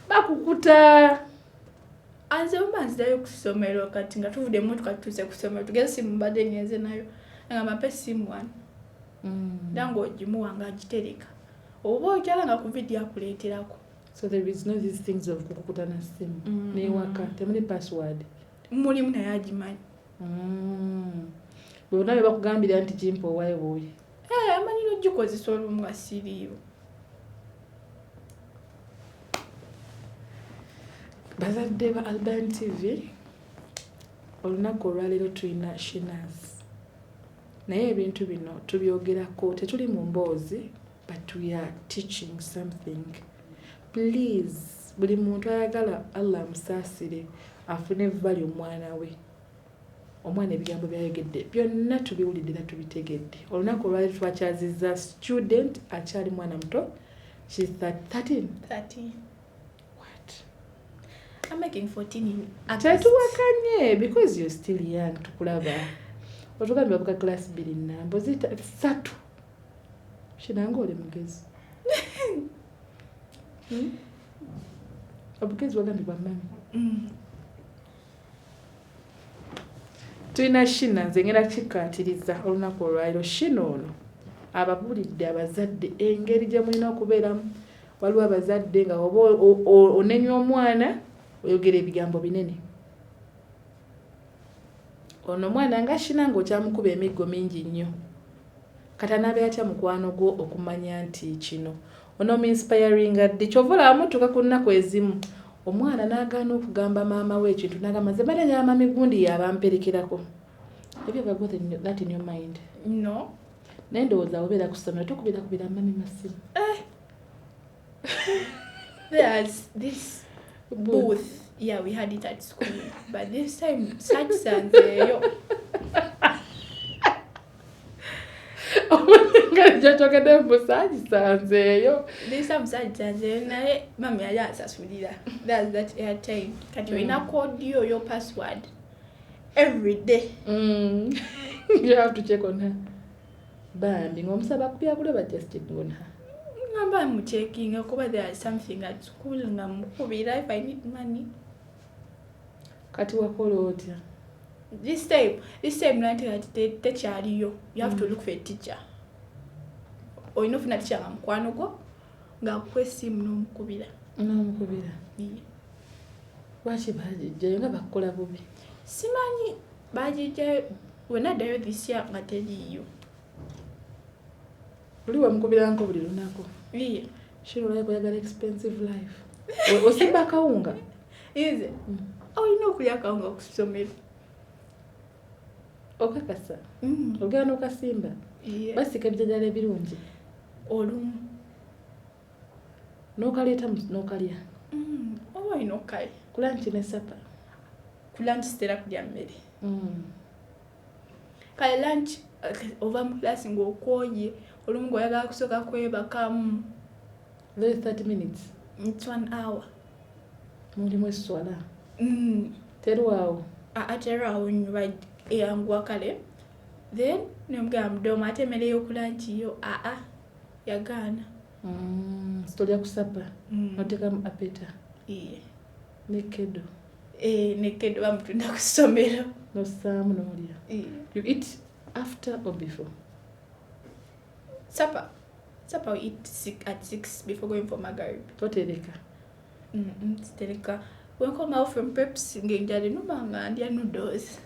Bakukuta. Anze umanzidayo kusomero kati nga tuvudde mu motoka tutuuse ku ssomero tugeze simu mbadde nyenze nayo nga mape simu wano dango ogimuwa nga agitereka oba okyala nga ku vidiyo akuleeterako. So there is no these things of kukukuta na simu newaka temuli password mulimu naye agimanyi. Bwonna bwe bakugambira nti jimpa owaayo buuyi amanyira ogikozesa olumu nga siriiwo. Bazadde ba Alban TV olunaku olwaleero tulina Shinaz naye ebintu bino tubyogerako tetuli mu mboozi but we are teaching something. Please buli muntu ayagala Allah amusaasire afune vali omwana we omwana ebigambo byayogedde byonna tubiwulidde era tubitegedde. Olunaku olwaleero twakyazizza student akyali mwana muto. She's 13. I'm making 14 in August. Tetuwakanye because you're still young tukulaba. Otugambye babuka class 2 nnambo zita 3. Shinanga ole mugezi. Abugezi wagambibwa mami. Tulina Shinaz ngenda kikkaatiriza olunaku olwaleero. Shino ono ababulidde abazadde engeri gye mulina okubeeramu. Waliwo abazadde nga oba onenya omwana oyogera ebigambo binene. Ono mwana nga Shinanga okyamukuba emiggo mingi nnyo. Katanaabe atya mukwano gwo okumanya nti kino ono inspiring adde kyovola amutuka ku nnaku ezimu omwana n'agaana okugamba maama we ekintu n'agamba nze mbadde nyama migundi yabamperekerako. Have you ever got that in your mind? No. Naye ndowooza obeera ku ssomero tokubira mami masimu. There's this booth. Yeah, we had it at school. But this time, such sanzeyo. Jatokede musaji sanzeyo. This time, such sanzeyo. Nae, mami aja asasulira. That's that airtime. Kati ina code your password every day. You have to check on her. Bambi ngomusaba kupya kuleba just checking on her. I'm checking over there something at school and I'm if I need money. Kati wakola otya? This time nanti ati teacher aliyo. You have to look for a teacher. Or ino funa teacher nga mukwano gwo nga kwesimu n'omukubira. N'omukubira. Lwaki baajijjayo nga bakola bubi? Simanyi baajijjayo wenaddayo this year nga teriyo. Luli wamukubirako buli lunaku. Yeah. Shiro like oyagala expensive life. Osimba kawunga. Is it? Olina okulya kawunga ku ssomero. Okakasa. Ogenda okasimba. Yeah. Basika ebijajala ebirungi. Olumu. N'okaleeta n'okalya. Oba olina okalya. Ku lunch ne supper. Ku lunch sitera kulya mmere. Kale lunch ova mu class ng'okwoye. Olumu ng'oyagala kusooka kwebakamu. Those 30 minutes. It's 1 hour. Mulimu esswala. Terwawo. Terwawo nyuba eyangwa kale. Then nemugamba mudoma ate emmere y'okulanchi yo yagaana. Sitolya kusapa. Notekamu apeta. Iye. Nekedo. Nekedo bamutunda ku ssomero. Nossaamu n'olya. You eat after or before? Supper we eat at 6 before going for Maghrib. Totereka. Tereka. When come out from preps, ngenjali numanga ndia noodles.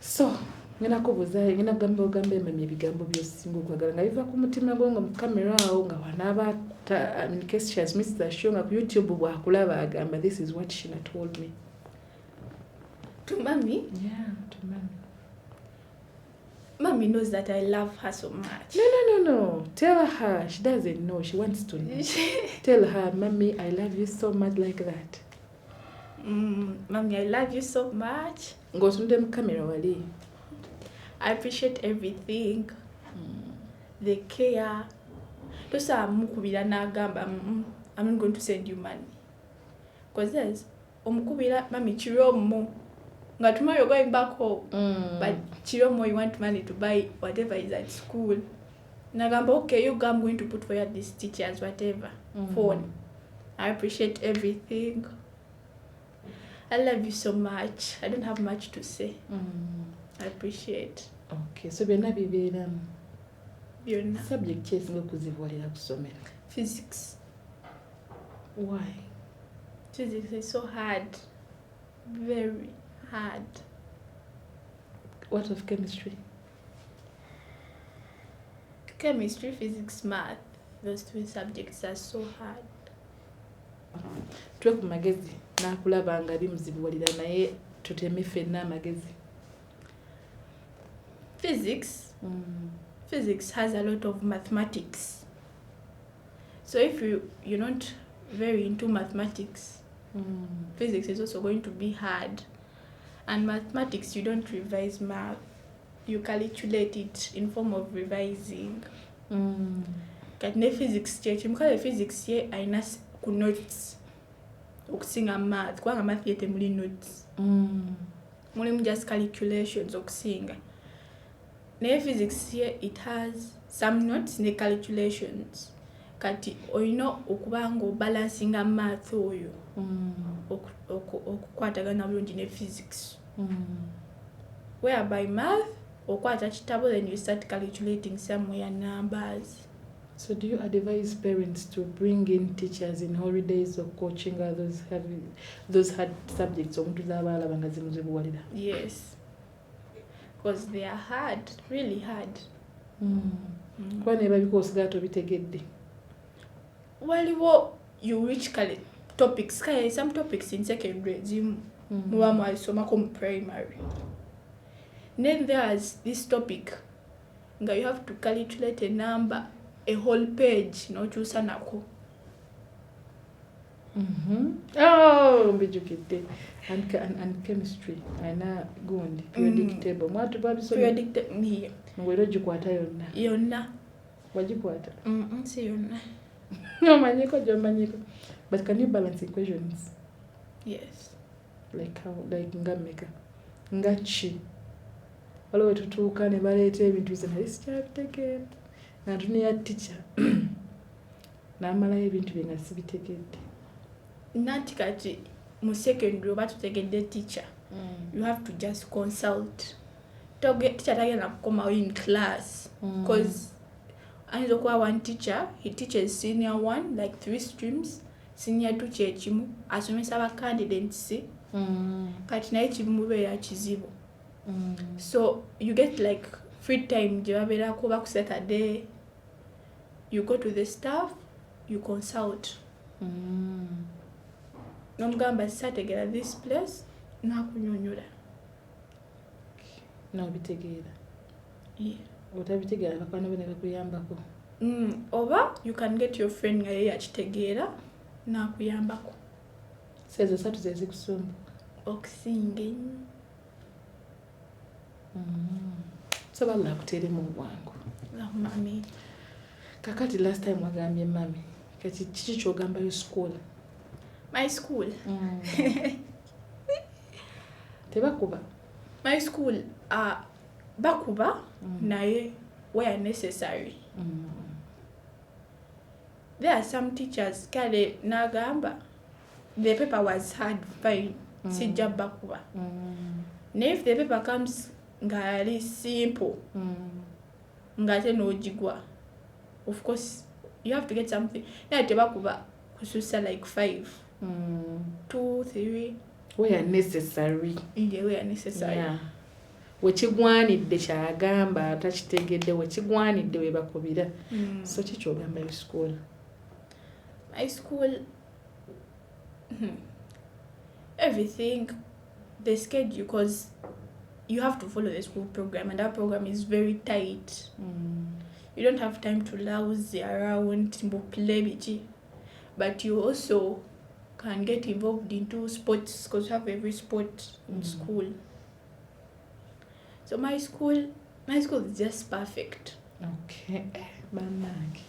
So, ngena kubuzaye ngena gamba ogambe mami ebigambo byosinga okwagala nga biva ku mutima gwo nga mu camera awo nga wanaba in case she has missed the show nga ku YouTube bwakulaba agamba this is what Shina told me. To mommy? Yeah, to mommy. Mommy knows that I love her so much. No. Tell her. She doesn't know. She wants to know. Tell her, Mommy, I love you so much like that. Mommy, I love you so much. Go to them camera wali. I appreciate everything. The care. Tosa mukubira nagamba, I'm not going to send you money. Because there's omukubira mami chiromo Nga tomorrow you're going back home. But chiromo you want money to buy whatever is at school. Nagamba, okay, you go, I'm going to put for you these teachers, whatever. Phone. I appreciate everything. I love you so much. I don't have much to say. I appreciate. Okay, so byonna bibeeramu. Byonna. Subject ki esinga okuzibuulira ku ssomero? Physics. Why? Physics is so hard. Very hard. What of chemistry? Chemistry, physics, math. Those three subjects are so hard. Twe ku magezi n'akulaba nga bimuzibuulira naye tuteme ffenna amagezi. Physics. Physics has a lot of mathematics. So if you're not very into mathematics, physics is also going to be hard. And mathematics, you don't revise math. You calculate it in form of revising. Katne physics chechi mukale physics ye aina ku notes okusinga math kubanga math yete muli notes. Muli just calculations okusinga. Ne physics ye it has some notes ne calculations. Kati oyino okubanga balancing math oyo okukwatagana bulungi ne physics. Whereby math okwata kitabo then you start calculating somewhere numbers. So do you advise parents to bring in teachers in holidays or coaching others having those hard subjects omuntu z'abaala bangazimuzibuwalira? Yes. Because they are hard, really hard. Kuba ne babiko osigaala tobitegedde. Waliwo you reach topics, some topics in secondary zimu muba mwalisomako mu primary. Then there's this topic nga you have to calculate a number, a whole page nokyusa nako. Oh, mbijukidde. And chemistry aina gundi periodic table mwatu babisoma periodic table ngwero gikwata yonna wagikwata si yonna nomanyiko jomanyiko. But can you balance equations? Yes. Like how? Like ngameka ngachi waliwo tutuuka ne baleeta ebintu bize naye sikyabitegeera nga tuniya teacher n'amalayo ebintu bye nga sibitegedde. Nati kati mu secondary oba tutegedde teacher, you have to just consult. Teacher tagenda kukomawo in class because ayinza okuba one teacher, he teaches senior 1 like 3 streams, senior 2 kyekimu, asomesa aba candidates kati naye kimubeera kizibu. So you get like free time gye babeerako oba ku Saturday, you go to the staff, you consult. Nomugamba sisategeera this place nakunyonyola. N'obitegeera. Yeah. Otabitegeera bakwano bene bakuyambako. Oba you can get your friend nga ye yakitegeera nakuyambako. Sezo 3 ze zikusumba. Okusinga ennyo. So balla kutere mu bwangu. Mami. Kakati last time wagambye mami. Kati kiki kyogamba yo school? My school. Tebakuba. My school bakuba naye where necessary. There are some teachers kale nagamba the paper was hard fine sijja bakuba. Now if the paper comes ngari simple ngate nojigwa, of course you have to get something. Na tebakuba kususa like 5 2 3 where necessary. Where necessary. Yeah. Wekigwanidde kyagamba takitegedde wekigwanidde we bakubira. So kikyogamba yo school? My school, everything, the schedule, because you have to follow the school program and that program is very tight. You don't have time to louse around, play, but you also can get involved into sports because you have every sport in school. So my school is just perfect. Okay. Banange.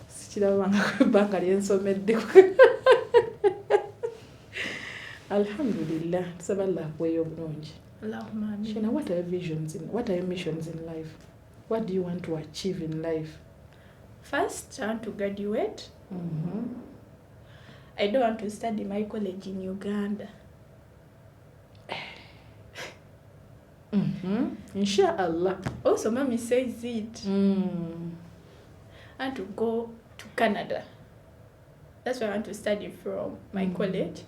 Sikirabanga kwebanga lyensomedde. Alhamdulillah, tusaba Allah akuweeyo obulungi. Allahumma amin. Shina, what are your missions in life? What do you want to achieve in life? First, I want to graduate. I don't want to study my college in Uganda. Inshallah. Also, mommy says it. I want to go to Canada. That's where I want to study from my college.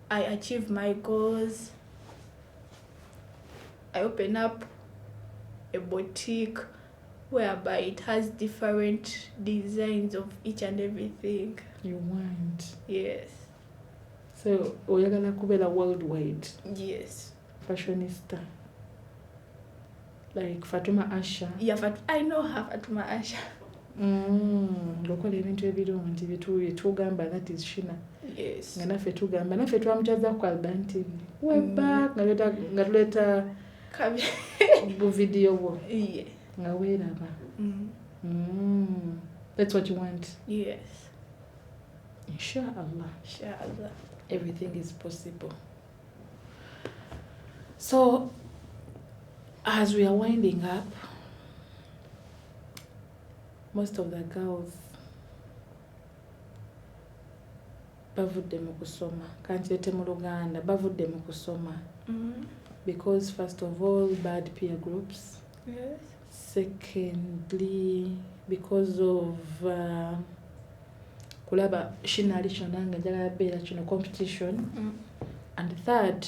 I achieve my goals. I open up a boutique whereby it has different designs of each and everything. You want? Yes. So, oyagala kubeera worldwide Yes. fashionista. Like Fatuma Asha. Yeah, I know her, Fatuma Asha. Okola ebintu ebirungi byetugamba, that is Shina. Yes. Nga naffe tugamba, naffe twamukyaza ku Alban TV. Weba nga tuleeta bu video bwo. Yeah. Nga weeraba. That's what you want? Yes. Inshallah. Inshallah. Everything is possible. So, as we are winding up, most of the girls bavudde mu kusoma. Kantirete mu Luganda bavudde mu kusoma. Because first of all, bad peer groups. Yes. Secondly, because of kulaba shinali kyonna nga njagala beera kino competition. And third,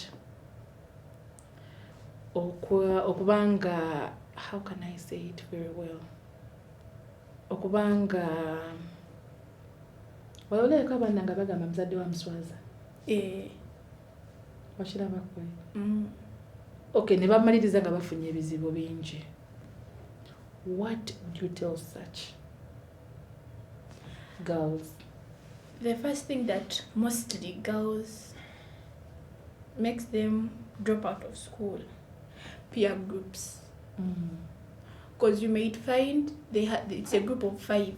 okubanga, how can I say it very well? Okubanga waloleka abana nga bagamba muzadde wa muswaza. Wakiraba kwe. Okay, ne bamaliriza nga bafunye ebizibu bingi. What do you tell such girls? The first thing that mostly girls makes them drop out of school, peer groups. Because you might find it's a group of 5.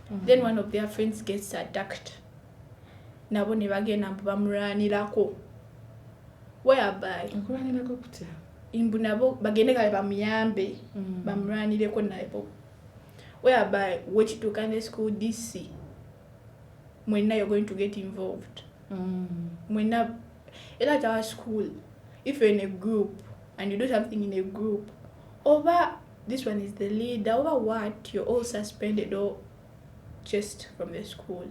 Then one of their friends gets attacked. Nabo ne bagenda bamulwanirako. Whereby imbu nabo bagende kale bamuyambe bamulwanireko nabo. Whereby which to kind of school DC. When now you're going to get involved. When now at our school, if you're in a group and you do something in a group, over this one is the leader, over what you're all suspended or just from the school.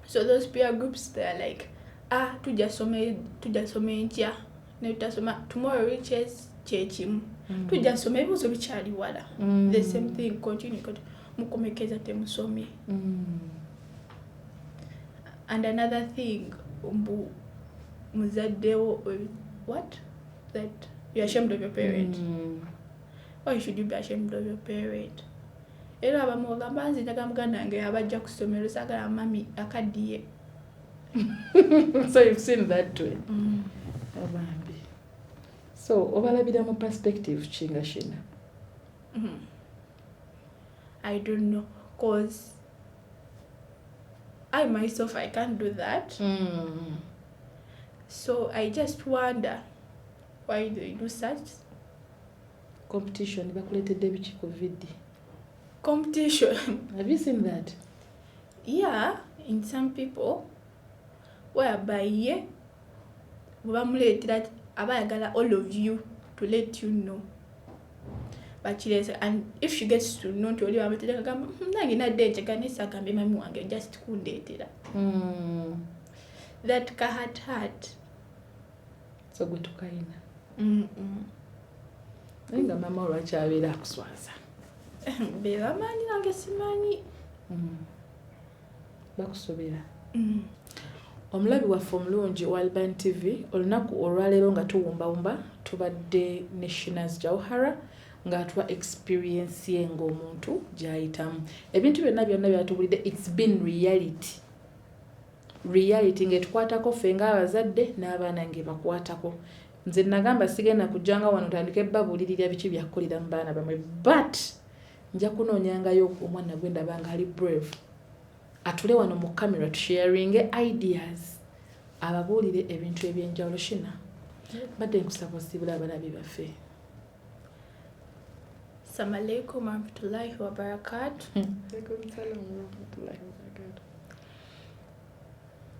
So those peer groups, they're like, tujasome ntia, tomorrow reaches chechim. Tujasome ebibuzo bikyali wala. The same thing, continue. Mukomekeza temusomye. And another thing, muzaddewo, what? That you're ashamed of your parent. Why should you be ashamed of your parent? Era abamu bagamba nze njagala muganda wange abajja ku ssomero saagala mami akaddiye. So you've seen that too. Abambi. So obalabira mu perspective kinga Shina. I don't know, cause I myself I can't do that. So I just wonder why they do such Competition bakuletedde biki COVID. Competition. Have you seen that? Yeah, in some people whereby bamuletera abayagala all of you to let you know. But she says, and if she gets to know to only bamuletera gamba nange nadde nteganisa gambe mami wange just kundeetera. That kahat. So gwe tukayina. Nga mama olwaki abeera akuswaza. Be bamanyi nange simanyi. Bakusobera. Omulabi waffe omulungi wa Alban TV olunaku olwaleero nga tuwumbawumba tubadde ne Shinaz Jauhara nga atuwa experience ye ng'omuntu gy'ayitamu. Ebintu byonna byatubulidde, it's been reality ng'etukwatako ffe ng'abazadde n'abaana ng'ebakwatako. Nze nagamba sigenda kujjanga wano tandike babuulirira biki byakkolera mu baana bamwe, but nja kunoonyangayo omwana gwe ndaba nga ali brave atule wano mu kamera tusharinge ideas ababuulire ebintu ebyenjawulo. Shina badde nkusaba osibula abalabi baffe. Assalamu alaikum warahmatullahi wabarakatuh.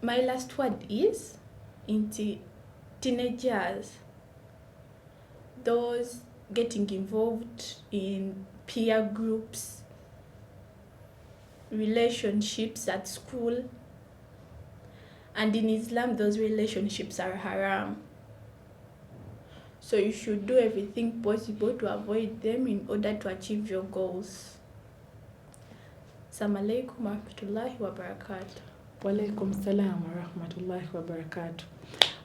My last word is into teenagers, those getting involved in peer groups, relationships at school, and in Islam those relationships are haram. So you should do everything possible to avoid them in order to achieve your goals. Assalamu alaikum warahmatullahi wabarakatuh. Walaikum salam wa rahmatullahi wa barakatuh.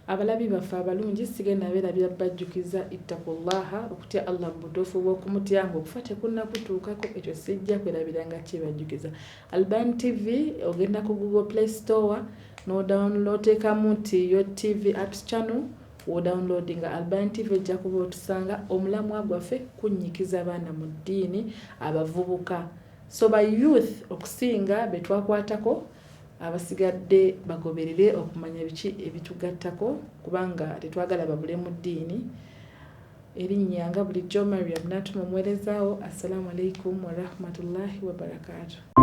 Abalabi baffe abalungi sigenda beerabira bajjukiza ittaqullaha okutya Allah butuufu bw'okumutya ng'okufa tekunnakutuukako ekyo sijja kwerabira nga kyebajjukiza. Alban TV ogenda ku Google Play Store no download tekamu nti yo TV apps channel wo downloading Alban TV ojja kuba otusanga omulamwa gwaffe kunnyikiza abaana mu ddiini abavubuka. So by youth okusinga betwakwatako abasigadde bagoberere okumanya biki ebitugattako kubanga tetwagala babule mu ddiini. Erinnya nga bulijjo Mariam natuma omuweerezaawo. Assalamu alaikum wa rahmatullahi wa barakatuh.